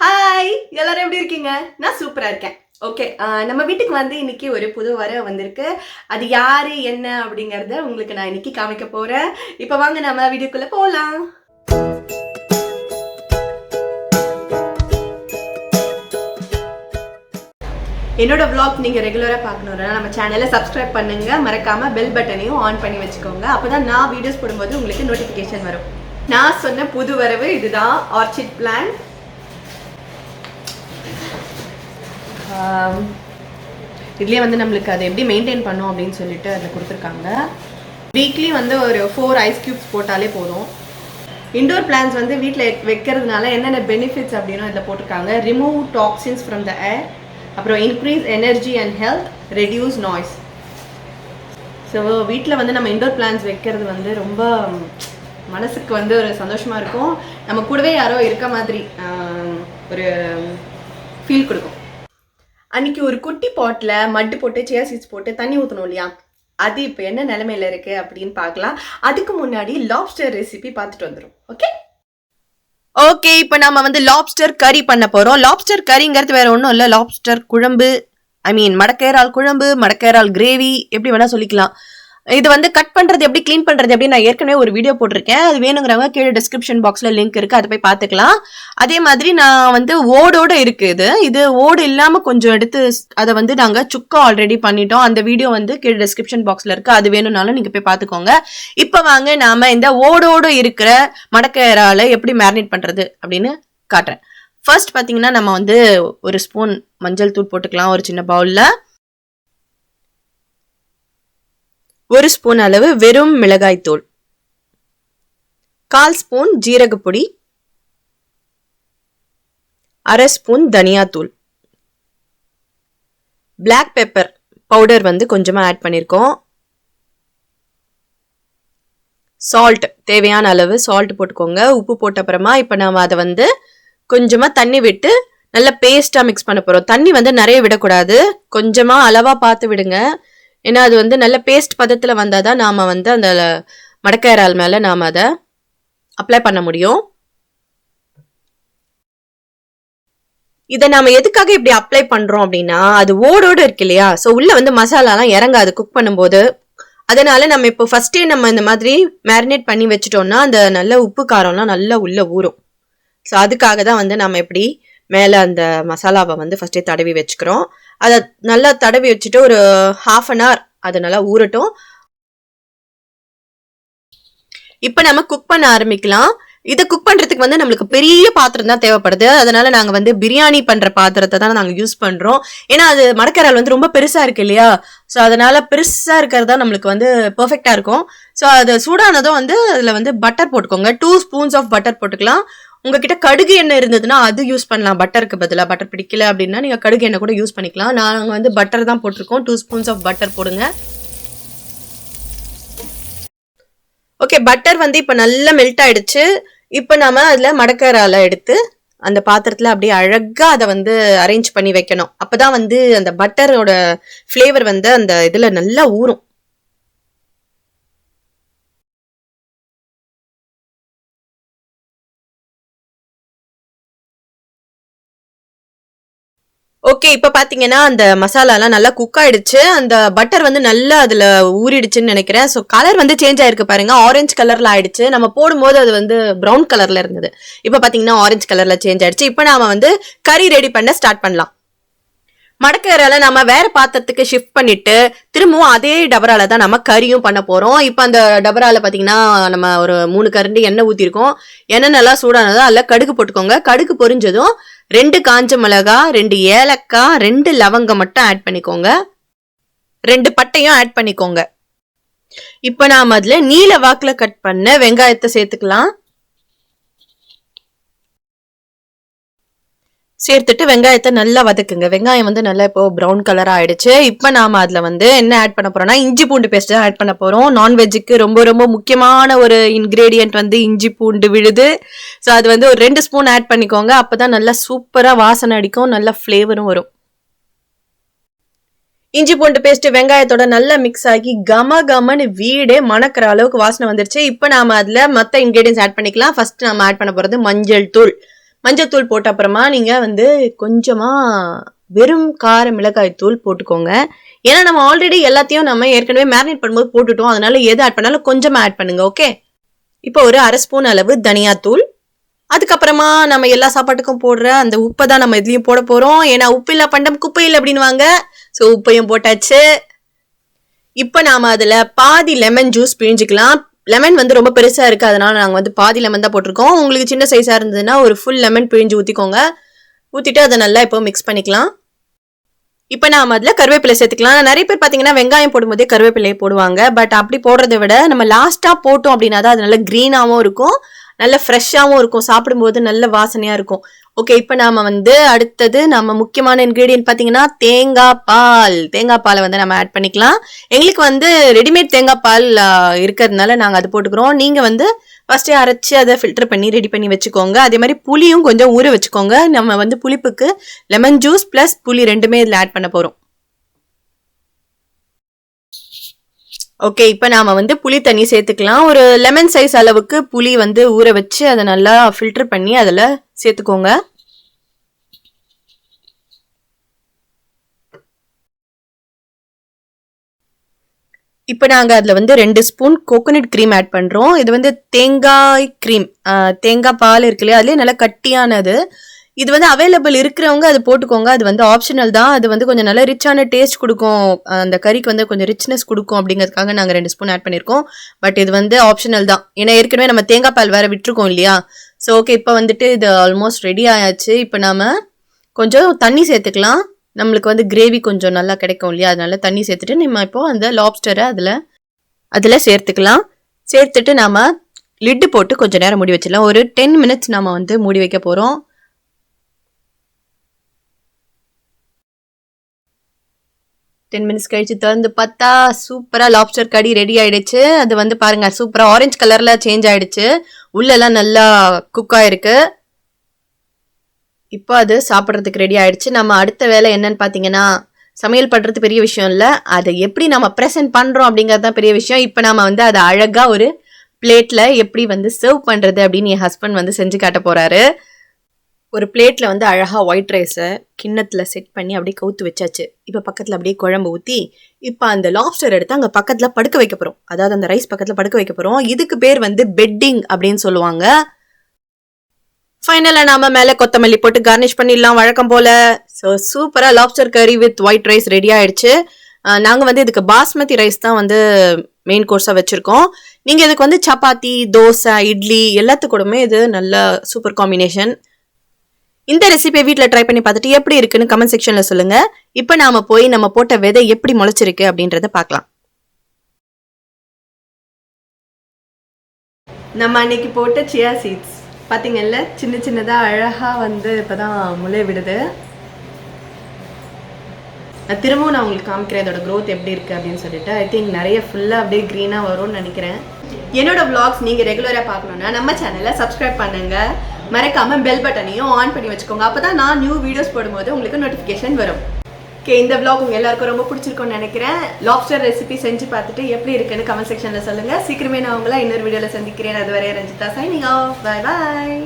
Hi, எல்லாரும் எப்படி இருக்கீங்க? நான் சூப்பரா இருக்கேன். ஓகே, நம்ம வீட்டுக்கு வந்து இன்னைக்கு ஒரு புது வரவு வந்திருக்கு. அது யாரு என்ன அப்படிங்கறத உங்களுக்கு நான் இன்னைக்கு காமிக்க போறேன். இப்போ வாங்க நம்ம வீடியோக்குள்ள போலாம். என்னோட vlog நீங்க ரெகுலரா பார்க்கணும்னா நம்ம சேனலை சப்ஸ்கிரைப் பண்ணுங்க. மறக்காம பெல் பட்டனையும் ஆன் பண்ணி வச்சுக்கோங்க. அப்பதான் நான் வீடியோஸ் போடும்போது உங்களுக்கு நோட்டிஃபிகேஷன் வரும். நான் சொன்ன புது வரவு இதுதான், ஆர்ச்சிட் பிளான். இதுலேயே வந்து நம்மளுக்கு அதை எப்படி மெயின்டைன் பண்ணோம் அப்படின்னு சொல்லிட்டு அதில் கொடுத்துருக்காங்க. வீக்லி வந்து ஒரு 4 ஐஸ் க்யூப்ஸ் போட்டாலே போதும். இண்டோர் பிளான்ஸ் வந்து வீட்டில் வைக்கிறதுனால என்னென்ன பெனிஃபிட்ஸ் அப்படின்னு இதில் போட்டிருக்காங்க. ரிமூவ் டாக்ஸின்ஸ் ஃப்ரம் த ஏர், அப்புறம் increase energy and health, reduce noise. So வீட்டில் வந்து நம்ம இண்டோர் பிளான்ஸ் வைக்கிறது வந்து ரொம்ப மனசுக்கு வந்து ஒரு சந்தோஷமாக இருக்கும். நம்ம கூடவே யாரோ இருக்க மாதிரி ஒரு ஃபீல் கொடுக்கும். அன்னைக்கு ஒரு குட்டி பாட்டில் மட்டு போட்டு சியா சீட்ஸ் போட்டு தண்ணி ஊற்றணும் இல்லையா, அது இப்போ என்ன நிலைமையில இருக்கு அப்படின்னு பார்க்கலாம். அதுக்கு முன்னாடி லாப்ஸ்டர் ரெசிபி பார்த்துட்டு வந்துடும். ஓகே, இப்போ நம்ம வந்து லாப்ஸ்டர் கறி பண்ண போகிறோம். லாப்ஸ்டர் கறிங்கிறது வேற ஒன்றும் இல்லை, லாப்ஸ்டர் குழம்பு, மடக்கையரால் குழம்பு, மடக்கையரால் கிரேவி, எப்படி வேணால் சொல்லிக்கலாம். இது வந்து கட் பண்ணுறது எப்படி, க்ளீன் பண்ணுறது எப்படி நான் ஏற்கனவே ஒரு வீடியோ போட்டிருக்கேன். அது வேணுங்கிறவங்க கீழே டிஸ்கிரிப்ஷன் பாக்ஸில் லிங்க் இருக்குது, அதை போய் பார்த்துக்கலாம். அதே மாதிரி நான் வந்து ஓடோடு இருக்குது, இது ஓடு இல்லாமல் கொஞ்சம் எடுத்து அதை வந்து நாங்கள் சுக்கா ஆல்ரெடி பண்ணிட்டோம். அந்த வீடியோ வந்து கீழே டிஸ்கிரிப்ஷன் பாக்ஸில் இருக்குது, அது வேணும்னாலும் நீங்கள் போய் பார்த்துக்கோங்க. இப்போ வாங்க நாம் இந்த ஓடோடு இருக்கிற மடக்கையரால் எப்படி மேரினேட் பண்ணுறது அப்படின்னு காட்டுறேன். ஃபர்ஸ்ட் பார்த்தீங்கன்னா நம்ம வந்து ஒரு ஸ்பூன் மஞ்சள் தூள் போட்டுக்கலாம். ஒரு சின்ன பவுலில் 1 ஸ்பூன் அளவு வெறும் மிளகாய் தூள், 1/4 ஸ்பூன் ஜீரகப்பொடி, 1/2 ஸ்பூன் தனியாத்தூள், பிளாக் பெப்பர் பவுடர் வந்து கொஞ்சமாக ஆட் பண்ணியிருக்கோம், சால்ட் தேவையான அளவு சால்ட் போட்டுக்கோங்க. உப்பு போட்ட அப்புறமா இப்போ நம்ம அதை வந்து கொஞ்சமாக தண்ணி விட்டு நல்லா பேஸ்ட்டாக மிக்ஸ் பண்ண போகிறோம். தண்ணி வந்து நிறைய விடக்கூடாது, கொஞ்சமாக அளவாக பார்த்து விடுங்க. ஏன்னா அது வந்து நல்ல பேஸ்ட் பதத்தில் வந்தால் தான் நாம் வந்து அந்த மடக்கையரால் மேலே நாம் அதை அப்ளை பண்ண முடியும். இதை நாம் எதுக்காக இப்படி அப்ளை பண்ணுறோம் அப்படின்னா, அது ஓடோடு இருக்கு இல்லையா, ஸோ உள்ளே வந்து மசாலாலாம் இறங்காது குக் பண்ணும்போது. அதனால நம்ம இப்போ ஃபர்ஸ்டே நம்ம இந்த மாதிரி மேரினேட் பண்ணி வச்சுட்டோம்னா அந்த நல்ல உப்பு காரம்லாம் நல்லா உள்ளே ஊறும். ஸோ அதுக்காக தான் வந்து நம்ம எப்படி மேலே அந்த மசாலாவை வந்து ஃபர்ஸ்டே தடவி வச்சுக்கிறோம். அதை நல்லா தடவி வச்சுட்டு ஒரு 1/2 அன் ஹவர் அது நல்லா ஊறட்டும். இப்போ நம்ம குக் பண்ண ஆரம்பிக்கலாம். இதை குக் பண்ணுறதுக்கு வந்து நம்மளுக்கு பெரிய பாத்திரம் தான் தேவைப்படுது. அதனால நாங்கள் வந்து பிரியாணி பண்ணுற பாத்திரத்தை தான் நாங்கள் யூஸ் பண்ணுறோம். ஏன்னா அது மடக்கையரால் வந்து ரொம்ப பெருசாக இருக்கு இல்லையா, ஸோ அதனால பெருசாக இருக்கிறது தான் நம்மளுக்கு வந்து பர்ஃபெக்டாக இருக்கும். ஸோ அது சூடானதும் வந்து அதில் வந்து பட்டர் போட்டுக்கோங்க. 2 ஸ்பூன்ஸ் ஆஃப் பட்டர் போட்டுக்கலாம். உங்ககிட்ட கடுகு எண்ணெய் இருந்ததுன்னா அது யூஸ் பண்ணலாம் பட்டருக்கு பதிலாக. பட்டர் பிடிக்கல அப்படின்னா நீங்கள் கடுகு எண்ணெய் கூட யூஸ் பண்ணிக்கலாம். நாங்கள் வந்து பட்டர் தான் போட்டிருக்கோம். 2 ஸ்பூன்ஸ் ஆஃப் பட்டர் போடுங்க. ஓகே, பட்டர் வந்து இப்போ நல்லா மெல்ட் ஆயிடுச்சு. இப்போ நாம அதில் மடக்கையரால எடுத்து அந்த பாத்திரத்தில் அப்படியே அழகாக அதை வந்து அரேஞ்ச் பண்ணி வைக்கணும். அப்போதான் வந்து அந்த பட்டரோட ஃப்ளேவர் வந்து அந்த இதில் நல்லா ஊறும். ஓகே, இப்போ பார்த்தீங்கன்னா அந்த மசாலாலாம் நல்லா குக் ஆயிடுச்சு. அந்த பட்டர் வந்து நல்லா அதில் ஊறிடுச்சுன்னு நினைக்கிறேன். ஸோ கலர் வந்து சேஞ்ச் ஆயிருக்கு பாருங்க, ஆரஞ்சு கலரில் ஆயிடுச்சு. நம்ம போடும்போது அது வந்து ப்ரௌன் கலரில் இருந்தது, இப்போ பார்த்தீங்கன்னா ஆரஞ்சு கலரில் சேஞ்ச் ஆயிடுச்சு. இப்போ நாம வந்து கறி ரெடி பண்ண ஸ்டார்ட் பண்ணலாம். மடக்கையரால நம்ம வேற பாத்திரத்துக்கு ஷிஃப்ட் பண்ணிட்டு திரும்பவும் அதே டபரால தான் நம்ம கறியும் பண்ண போறோம். இப்போ அந்த டபரால பாத்தீங்கன்னா நம்ம ஒரு 3 கரண்டி எண்ணெய் ஊத்திருக்கோம். எண்ணெய் நல்லா சூடானதும் அதில் கடுகு போட்டுக்கோங்க. கடுகு பொரிஞ்சதும் 2 காஞ்ச மிளகா, 2 ஏலக்காய், 2 லவங்கம் மட்டும் ஆட் பண்ணிக்கோங்க. 2 பட்டையும் ஆட் பண்ணிக்கோங்க. இப்போ நாம அதுல நீல வாக்குல கட் பண்ண வெங்காயத்தை சேர்த்துக்கலாம். சேர்த்துட்டு வெங்காயத்தை நல்லா வதக்குங்க. வெங்காயம் வந்து நல்லா இப்போ ப்ரௌன் கலர் ஆயிடுச்சு. இப்போ நாம அதுல வந்து என்ன ஆட் பண்ண போறோம்னா இஞ்சி பூண்டு பேஸ்ட் தான் ஆட் பண்ண போறோம். நான்வெஜ்ஜுக்கு ரொம்ப ரொம்ப முக்கியமான ஒரு இன்கிரீடியன்ட் வந்து இஞ்சி பூண்டு விழுது. ஸோ அது வந்து ஒரு 2 ஸ்பூன் ஆட் பண்ணிக்கோங்க. அப்பதான் நல்லா சூப்பரா வாசனை அடிக்கும், நல்ல ஃப்ளேவரும் வரும். இஞ்சி பூண்டு பேஸ்ட் வெங்காயத்தோட நல்லா மிக்ஸ் ஆகி கம கமன்னு வீடே மணக்கிற அளவுக்கு வாசனை வந்துருச்சு. இப்போ நாம அதுல மற்ற இன்கிரீடியன்ஸ் ஆட் பண்ணிக்கலாம். ஃபர்ஸ்ட் நாம ஆட் பண்ண போறது மஞ்சள் தூள். மஞ்சத்தூள் போட்ட அப்புறமா நீங்கள் வந்து கொஞ்சமாக வெறும் கார மிளகாய் தூள் போட்டுக்கோங்க. ஏன்னா நம்ம ஆல்ரெடி எல்லாத்தையும் நம்ம ஏற்கனவே மேரினேட் பண்ணும்போது போட்டுட்டோம். அதனால எது ஆட் பண்ணாலும் கொஞ்சமாக ஆட் பண்ணுங்க. ஓகே, இப்போ ஒரு 1/2 ஸ்பூன் அளவு தனியாத்தூள். அதுக்கப்புறமா நம்ம எல்லா சாப்பாட்டுக்கும் போடுற அந்த உப்பை தான் நம்ம இதுலேயும் போட போகிறோம். ஏன்னா உப்பு இல்லை பண்டம் குப்பை இல்லை அப்படின்வாங்க. ஸோ உப்பையும் போட்டாச்சு. இப்போ நாம் அதில் பாதி லெமன் ஜூஸ் பிழிஞ்சிக்கலாம். லெமன் வந்து ரொம்ப பெருசாக இருக்குது, அதனால நாங்கள் வந்து பாதி லெமன் தான் போட்டிருக்கோம். உங்களுக்கு சின்ன சைஸாக இருந்ததுன்னா ஒரு ஃபுல் லெமன் பிழிஞ்சு ஊற்றிக்கோங்க. ஊற்றிட்டு அதை நல்லா இப்போ மிக்ஸ் பண்ணிக்கலாம். இப்போ நாம் அதில் கருவேப்பிலை சேர்த்துக்கலாம். நிறைய பேர் பார்த்தீங்கன்னா வெங்காயம் போடும்போதே கருவேப்பிலையை போடுவாங்க. பட் அப்படி போடுறதை விட நம்ம லாஸ்ட்டாக போட்டோம் அப்படின்னா தான் அது நல்லா க்ரீனாகவும் இருக்கும், நல்ல ஃப்ரெஷ்ஷாகவும் இருக்கும், சாப்பிடும்போது நல்ல வாசனையாக இருக்கும். ஓகே, இப்போ நாம் வந்து அடுத்தது நம்ம முக்கியமான இன்க்ரீடியன்ட் பார்த்தீங்கன்னா தேங்காய் பாலை வந்து நம்ம ஆட் பண்ணிக்கலாம். எங்களுக்கு வந்து ரெடிமேட் தேங்காய் பால் இருக்கிறதுனால நாங்கள் அது போட்டுக்கிறோம். நீங்கள் வந்து ஃபஸ்ட்டே அரைச்சி அதை ஃபில்டர் பண்ணி ரெடி பண்ணி வச்சுக்கோங்க. அதே மாதிரி புளியும் கொஞ்சம் ஊற வச்சுக்கோங்க. நம்ம வந்து புளிப்புக்கு லெமன் ஜூஸ் ப்ளஸ் புளி ரெண்டுமே இதில் ஆட் பண்ண போகிறோம். ஓகே, இப்போ நாம் வந்து புளி தண்ணி சேர்த்துக்கலாம். ஒரு லெமன் சைஸ் அளவுக்கு புளி வந்து ஊற வச்சு அதை நல்லா ஃபில்டர் பண்ணி அதில் சேர்த்துக்கோங்க. இப்போ நாங்கள் அதில் வந்து 2 ஸ்பூன் கோகோனட் க்ரீம் ஆட் பண்ணுறோம். இது வந்து தேங்காய் க்ரீம், தேங்காய் பால் இருக்கு இல்லையா, அதுலேயே நல்லா கட்டியானது. இது வந்து அவைலபிள் இருக்கிறவங்க அது போட்டுக்கோங்க. அது வந்து ஆப்ஷனல் தான். அது வந்து கொஞ்சம் நல்லா ரிச்சான டேஸ்ட் கொடுக்கும், அந்த கறிக்கு வந்து கொஞ்சம் ரிச்னஸ் கொடுக்கும். அப்படிங்கிறதுக்காக நாங்கள் 2 ஸ்பூன் ஆட் பண்ணியிருக்கோம். பட் இது வந்து ஆப்ஷனல் தான், ஏன்னா ஏற்கனவே நம்ம தேங்காய் பால் வேறு விட்டுருக்கோம் இல்லையா. ஸோ ஓகே, இப்போ வந்துட்டு இது ஆல்மோஸ்ட் ரெடி ஆயாச்சு. இப்போ நாம் கொஞ்சம் தண்ணி சேர்த்துக்கலாம். நம்மளுக்கு வந்து கிரேவி கொஞ்சம் நல்லா கிடைக்கும் இல்லையா, அதனால தண்ணி சேர்த்துட்டு நம்ம இப்போது அந்த லாப்ஸ்டரை அதில் சேர்த்துக்கலாம். சேர்த்துட்டு நாம் லிட்டு போட்டு கொஞ்சம் நேரம் மூடி வச்சிடலாம். ஒரு 10 மினிட்ஸ் நம்ம வந்து மூடி வைக்க போகிறோம். 10 மினிட்ஸ் கழிச்சு திறந்து பார்த்தா சூப்பராக லாப்ஸ்டர் கறி ரெடி ஆகிடுச்சு. அது வந்து பாருங்கள் சூப்பராக ஆரஞ்சு கலரில் சேஞ்ச் ஆகிடுச்சு, உள்ளெல்லாம் நல்லா குக் ஆகிருக்கு. இப்போ அது சாப்பிட்றதுக்கு ரெடி ஆகிடுச்சு. நம்ம அடுத்த வேலை என்னன்னு பார்த்தீங்கன்னா, சமையல் பண்ணுறது பெரிய விஷயம் இல்லை, அதை எப்படி நம்ம ப்ரெசென்ட் பண்ணுறோம் அப்படிங்கிறது தான் பெரிய விஷயம். இப்போ நம்ம வந்து அதை அழகாக ஒரு பிளேட்டில் எப்படி வந்து சர்வ் பண்ணுறது அப்படின்னு என் ஹஸ்பண்ட் வந்து செஞ்சு காட்ட போகிறாரு. ஒரு பிளேட்டில் வந்து அழகாக ஒயிட் ரைஸை கிண்ணத்தில் செட் பண்ணி அப்படியே கவுத்து வச்சாச்சு. இப்போ பக்கத்தில் அப்படியே குழம்பு ஊற்றி இப்போ அந்த லாப்ஸ்டர் எடுத்து அங்கே பக்கத்தில் படுக்க வைக்க போகிறோம். அதாவது அந்த ரைஸ் பக்கத்தில் படுக்க வைக்க போகிறோம். இதுக்கு பேர் வந்து பெட்டிங் அப்படின்னு சொல்லுவாங்க. ஃபைனலாக நாம் மேலே கொத்தமல்லி போட்டு கார்னிஷ் பண்ணிடலாம் வழக்கம் போல். ஸோ சூப்பராக லாப்ஸ்டர் கறி வித் ஒயிட் ரைஸ் ரெடி ஆகிடுச்சு. நாங்கள் வந்து இதுக்கு பாஸ்மதி ரைஸ் தான் வந்து மெயின் கோர்ஸாக வச்சுருக்கோம். நீங்கள் இதுக்கு வந்து சப்பாத்தி, தோசை, இட்லி எல்லாத்துக்கூடமே இது நல்ல சூப்பர் காம்பினேஷன். இந்த ரெசிபியை வீட்டில் ட்ரை பண்ணி பார்த்துட்டு எப்படி இருக்குன்னு கமெண்ட் செக்ஷனில் சொல்லுங்கள். இப்போ நாம் போய் நம்ம போட்ட விதை எப்படி முளைச்சிருக்கு அப்படின்றத பார்க்கலாம். நம்ம அன்னைக்கு போட்ட சியா சீட்ஸ் பார்த்தீங்கல்ல, சின்ன சின்னதாக அழகாக வந்து இப்போ தான் முளை விடுது. நான் திரும்பவும் உங்களுக்கு காமிக்கிறேன் இதோட க்ரோத் எப்படி இருக்குது அப்படின்னு சொல்லிட்டு. ஐ திங்க் நிறைய ஃபுல்லாக அப்படியே க்ரீனாக வரும்னு நினைக்கிறேன். என்னோட vlogs நீங்கள் ரெகுலராக பார்க்கணுன்னா நம்ம சேனலை சப்ஸ்கிரைப் பண்ணுங்கள். மறக்காமல் பெல் பட்டனையும் ஆன் பண்ணி வச்சுக்கோங்க. அப்போ தான் நான் நியூ வீடியோஸ் போடும்போது உங்களுக்கு நோட்டிஃபிகேஷன் வரும். ஓகே, இந்த vlog உங்கள் எல்லாருக்கும் ரொம்ப பிடிச்சிருக்கும்னு நினைக்கிறேன். லாப்ஸ்டர் ரெசிபி செஞ்சு பார்த்துட்டு எப்படி இருக்குன்னு கமெண்ட் செக்ஷனில் சொல்லுங்கள். சீக்கிரமே நான் உங்களை இன்னொரு வீடியோவில் சந்திக்கிறேன். அதுவரை Ranjitha signing off. Bye bye.